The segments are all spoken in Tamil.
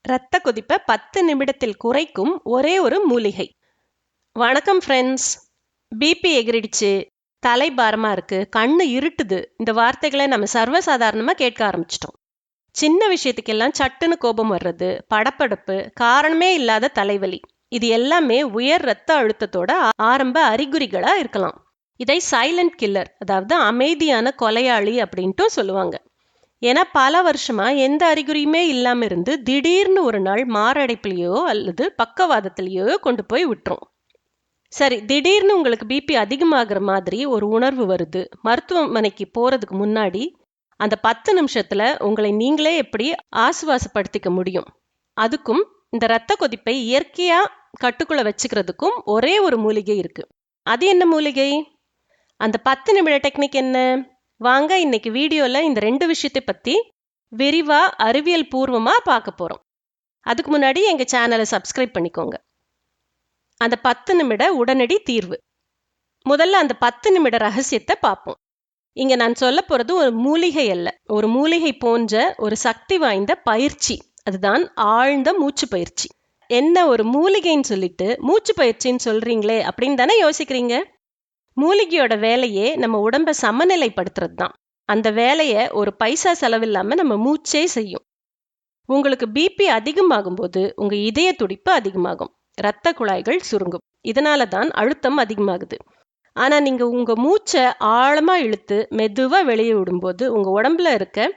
இரத்த கொதிப்பை 10 நிமிடத்தில் குறைக்கும் ஒரே ஒரு மூலிகை. வணக்கம் ஃப்ரெண்ட்ஸ். பிபி எகிரிடுச்சு, தலை பாரமா இருக்கு, கண்ணு இருட்டுது, இந்த வார்த்தைகளை நம்ம சர்வசாதாரணமா கேட்க ஆரம்பிச்சிட்டோம். சின்ன விஷயத்துக்கெல்லாம் சட்டுன்னு கோபம் வர்றது, படபடப்பு, காரணமே இல்லாத தலைவலி, இது எல்லாமே உயர் இரத்த அழுத்தத்தோட ஆரம்ப அறிகுறிகளா இருக்கலாம். இதை சைலண்ட் கில்லர், அதாவது அமைதியான கொலையாளி அப்படின்ட்டு சொல்லுவாங்க. ஏன்னா பல வருஷமா எந்த அறிகுறியுமே இல்லாம இருந்து திடீர்னு ஒரு நாள் மாரடைப்புலையோ அல்லது பக்கவாதத்திலேயோ கொண்டு போய் விட்டுரும். சரி, திடீர்னு உங்களுக்கு பிபி அதிகமாகிற மாதிரி ஒரு உணர்வு வருது. மருத்துவமனைக்கு போறதுக்கு முன்னாடி அந்த 10 நிமிஷத்துல உங்களை நீங்களே எப்படி ஆசுவாசப்படுத்திக்க முடியும்? அதுக்கும் இந்த இரத்த கொதிப்பை இயற்கையா கட்டுக்குள்ள வச்சுக்கிறதுக்கும் ஒரே ஒரு மூலிகை இருக்கு. அது என்ன மூலிகை? அந்த 10 நிமிட டெக்னிக் என்ன? வாங்க இன்னைக்கு வீடியோல இந்த 2 விஷயத்தை பத்தி விரிவா அறிவியல் பூர்வமா பார்க்க போறோம். அதுக்கு முன்னாடி எங்க சேனலை சப்ஸ்கிரைப் பண்ணிக்கோங்க. அந்த 10 நிமிட உடனடி தீர்வு. முதல்ல அந்த 10 நிமிட ரகசியத்தை பார்ப்போம். இங்க நான் சொல்ல போறது ஒரு மூலிகை அல்ல, ஒரு மூலிகை போன்ற ஒரு சக்தி வாய்ந்த பயிற்சி. அதுதான் ஆழ்ந்த மூச்சு பயிற்சி. என்ன ஒரு மூலிகைன்னு சொல்லிட்டு மூச்சு பயிற்சின்னு சொல்றீங்களே அப்படின்னு தானே யோசிக்கிறீங்க? மூலிகையோட வேலையே நம்ம உடம்பை சமநிலைப்படுத்துறது தான். அந்த வேலையை ஒரு பைசா செலவில்லாம நம்ம மூச்சே செய்யும். உங்களுக்கு பிபி அதிகமாகும் போது உங்க இதய துடிப்பு அதிகமாகும், இரத்த குழாய்கள் சுருங்கும், இதனால தான் அழுத்தம் அதிகமாகுது. ஆனா நீங்க உங்க மூச்சை ஆழமா இழுத்து மெதுவா வெளியே விடும்போது உங்க உடம்புல இருக்க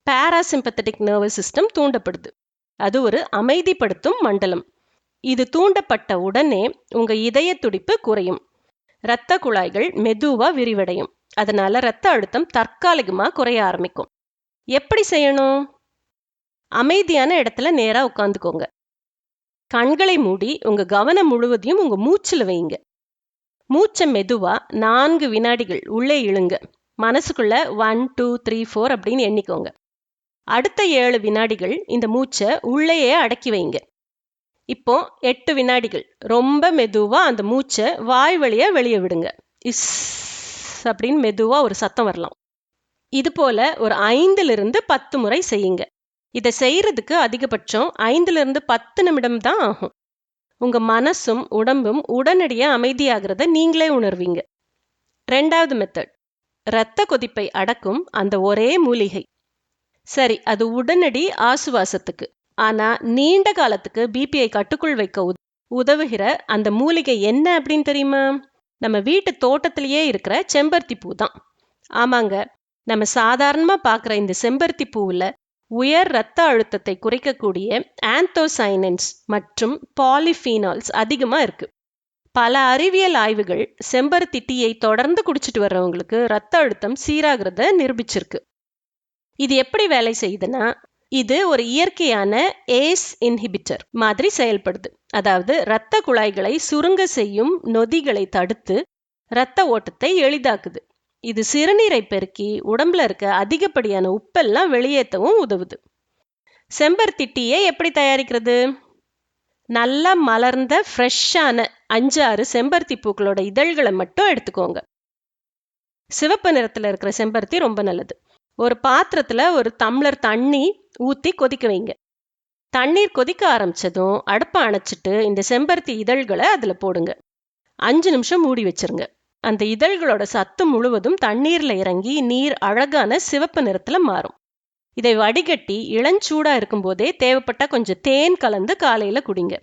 பாராசிம்பத்தட்டிக் நர்வஸ் சிஸ்டம் தூண்டப்படுது. அது ஒரு அமைதிப்படுத்தும் மண்டலம். இது தூண்டப்பட்ட உடனே உங்க இதய துடிப்பு குறையும், இரத்த குழாய்கள் மெதுவா விரிவடையும். அதனால இரத்த அழுத்தம் தற்காலிகமா குறைய ஆரம்பிக்கும். எப்படி செய்யணும்? அமைதியான இடத்துல நேரா உட்காந்துக்கோங்க. கண்களை மூடி உங்க கவனம் முழுவதையும் உங்க மூச்சுல வைங்க. மூச்சை மெதுவா 4 வினாடிகள் உள்ளே இழுங்க. மனசுக்குள்ள 1 2 3 4 அப்படின்னு எண்ணிக்கோங்க. அடுத்த 7 வினாடிகள் இந்த மூச்சை உள்ளேயே அடக்கி வைங்க. இப்போ 8 வினாடிகள் ரொம்ப மெதுவா அந்த மூச்சை வாய் வழியா வெளியே விடுங்க. இஸ் அப்படின்னு மெதுவா ஒரு சத்தம் வரலாம். இது போல ஒரு 5 to 10 முறை செய்யுங்க. இதை செய்யறதுக்கு அதிகபட்சம் 5 to 10 நிமிடம் தான் ஆகும். உங்க மனசும் உடம்பும் உடனடியா அமைதியாகிறத நீங்களே உணர்வீங்க. 2வது மெத்தட், இரத்த கொதிப்பை அடக்கும் அந்த ஒரே மூலிகை. சரி, அது உடனடி ஆசுவாசத்துக்கு. ஆனா நீண்ட காலத்துக்கு பிபிஐ கட்டுக்குள் வைக்க உதவுகிற அந்த மூலிகை என்ன அப்படின்னு தெரியுமா? நம்ம வீட்டு தோட்டத்திலேயே இருக்கிற செம்பருத்தி பூ தான். ஆமாங்க, நம்ம சாதாரணமா பார்க்குற இந்த செம்பருத்தி பூவில் உயர் இரத்த அழுத்தத்தை குறைக்கக்கூடிய ஆந்தோசைனின்ஸ் மற்றும் பாலிஃபீனால்ஸ் அதிகமாக இருக்கு. பல அறிவியல் ஆய்வுகள் செம்பருத்தி டீயை தொடர்ந்து குடிச்சிட்டு வர்றவங்களுக்கு இரத்த அழுத்தம் சீராகிறத நிரூபிச்சிருக்கு. இது எப்படி வேலை செய்யுதுன்னா, இது ஒரு இயற்கையான ஏஸ் இன்ஹிபிட்டர் மாதிரி செயல்படுது. அதாவது இரத்த குழாய்களை சுருங்க செய்யும் நொதிகளை தடுத்து இரத்த ஓட்டத்தை எளிதாக்குது. இது சிறுநீரை பெருக்கி உடம்புல இருக்க அதிகப்படியான உப்பெல்லாம் வெளியேற்றவும் உதவுது. செம்பருத்தி டீயை எப்படி தயாரிக்கிறது? நல்லா மலர்ந்த ஃப்ரெஷ்ஷான 5-6 செம்பருத்தி பூக்களோட இதழ்களை மட்டும் எடுத்துக்கோங்க. சிவப்பு நிறத்துல இருக்கிற செம்பருத்தி ரொம்ப நல்லது. ஒரு பாத்திரத்துல ஒரு டம்ளர் தண்ணி ஊத்தி கொதிக்க வைங்க. தண்ணீர் கொதிக்க ஆரம்பிச்சதும் அடுப்பை அணைச்சிட்டு இந்த செம்பருத்தி இதழ்களை அதுல போடுங்க. 5 நிமிஷம் மூடி வச்சிருங்க. அந்த இதழ்களோட சத்து முழுவதும் தண்ணீர்ல இறங்கி நீர் அழகான சிவப்பு நிறத்துல மாறும். இதை வடிகட்டி இளஞ்சூடா இருக்கும் போதே தேவைப்பட்டா கொஞ்சம் தேன் கலந்து காலையில குடிங்க.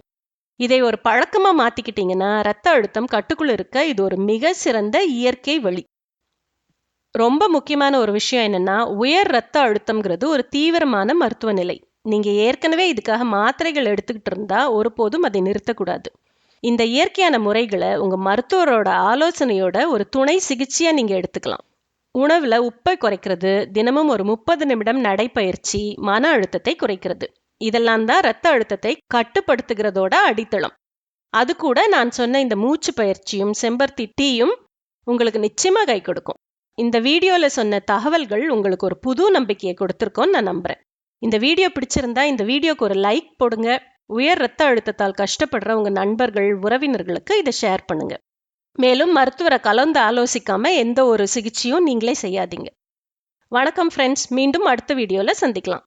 இதை ஒரு பழக்கமா மாத்திக்கிட்டீங்கன்னா இரத்த அழுத்தம் கட்டுக்குள்ள இருக்க இது ஒரு மிக சிறந்த இயற்கை வழி. ரொம்ப முக்கியமான ஒரு விஷயம் என்னன்னா, உயர் இரத்த அழுத்தம்ங்கிறது ஒரு தீவிரமான மருத்துவ நிலை. நீங்க ஏற்கனவே இதுக்காக மாத்திரைகள் எடுத்துக்கிட்டு இருந்தா ஒருபோதும் அதை நிறுத்தக்கூடாது. இந்த இயற்கையான முறைகளை உங்க மருத்துவரோட ஆலோசனையோட ஒரு துணை சிகிச்சையா நீங்க எடுத்துக்கலாம். உணவுல உப்பை குறைக்கிறது, தினமும் ஒரு 30 நிமிடம் நடைப்பயிற்சி மன அழுத்தத்தை குறைக்கிறது. இதெல்லாம் தான் இரத்த அழுத்தத்தை கட்டுப்படுத்துகிறதோட அடித்தளம். அது கூட நான் சொன்ன இந்த மூச்சு பயிற்சியும் செம்பருத்தி டீயும் உங்களுக்கு நிச்சயமா கை கொடுக்கும். இந்த வீடியோல சொன்ன தகவல்கள் உங்களுக்கு ஒரு புது நம்பிக்கையை கொடுத்துருக்கோன்னு நான் நம்புறேன். இந்த வீடியோ பிடிச்சிருந்தா இந்த வீடியோக்கு ஒரு லைக் போடுங்க. உயர் இரத்த அழுத்தத்தால் கஷ்டப்படுற உங்க நண்பர்கள், உறவினர்களுக்கு இதை ஷேர் பண்ணுங்க. மேலும் மருத்துவரை கலந்து ஆலோசிக்காம எந்த ஒரு சிகிச்சையும் நீங்களே செய்யாதீங்க. வணக்கம் ஃப்ரெண்ட்ஸ், மீண்டும் அடுத்த வீடியோல சந்திக்கலாம்.